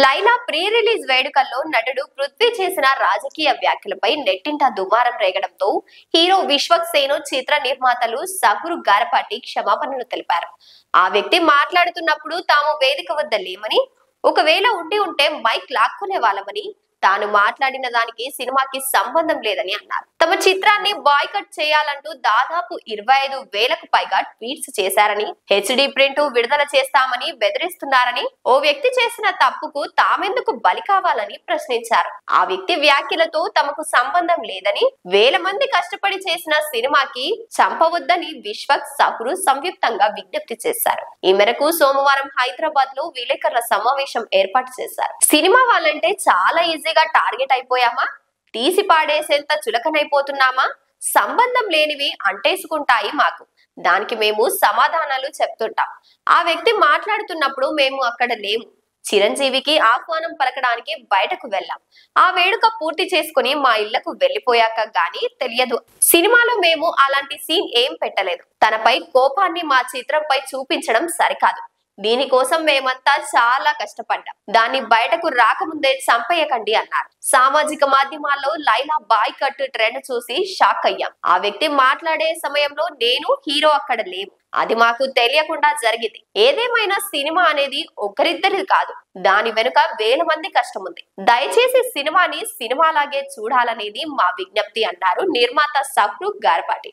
Laila pre release వేడుకల్లో నటుడు పృథ్వీ చేసిన రాజకీయ వ్యాఖ్యలపై నెట్టింట దుమారం రేగడంతో హీరో విశ్వక్ సేన్ చిత్ర నిర్మాతలు సహురు గారపాటి క్షమాపణలు తెలిపారు. ఆ వ్యక్తి మాట్లాడుతున్నప్పుడు తాము వేదిక వద్ద లేమని, ఒకవేళ ఉంటే మైక్ లాక్కునే వాళ్ళమని, తాను మాట్లాడిన దానికి సినిమాకి సంబంధం లేదని అన్నారు. తమ చిత్రాన్ని బాయ్కట్ చేయాలంటూ దాదాపు 25,000కు పైగా ట్వీట్స్ చేశారని, హెచ్డి ప్రింట్ విడుదల చేస్తామని బెదిరిస్తున్నారని, ఓ వ్యక్తి చేసిన తప్పుకు తామెందుకు బలి కావాలని ప్రశ్నించారు. ఆ వ్యక్తి వ్యాఖ్యలతో తమకు సంబంధం లేదని, వేల మంది కష్టపడి చేసిన సినిమాకి చంపవద్దని విశ్వక్ సహురు సంయుక్తంగా విజ్ఞప్తి చేశారు. ఈ మేరకు సోమవారం హైదరాబాద్ లో విలేకరుల సమావేశం ఏర్పాటు చేశారు. సినిమా వాళ్ళంటే చాలా ఈజీగా టార్గెట్ అయిపోయామా, తీసి పాడేసేంత చులకనైపోతున్నామా, సంబంధం లేనివి అంటేసుకుంటాయి మాకు, దానికి మేము సమాధానాలు చెప్తుంటాం. ఆ వ్యక్తి మాట్లాడుతున్నప్పుడు మేము అక్కడ లేము. చిరంజీవికి ఆహ్వానం పలకడానికి బయటకు వెళ్ళాం. ఆ వేడుక పూర్తి చేసుకుని మా ఇళ్లకు వెళ్లిపోయాక గానీ తెలియదు. సినిమాలో మేము అలాంటి సీన్ ఏం పెట్టలేదు. తనపై కోపాన్ని మా చిత్రంపై చూపించడం సరికాదు. దీనికోసం మేమంతా చాలా కష్టపడ్డాం. దాన్ని బయటకు రాకముందే చంపేయకండి అన్నారు. సామాజిక మాధ్యమాల్లో లైలా బాయ్ కట్ ట్రెండ్ చూసి షాక్ అయ్యాం. ఆ వ్యక్తి మాట్లాడే సమయంలో నేను, హీరో అక్కడ లేము. అది మాకు తెలియకుండా జరిగింది. ఏదేమైనా సినిమా అనేది ఒకరిద్దరిది కాదు, దాని వెనుక వేల మంది కష్టం ఉంది. దయచేసి సినిమాని సినిమాలాగే చూడాలనేది మా విజ్ఞప్తి అన్నారు నిర్మాత సహురు గారపాటి.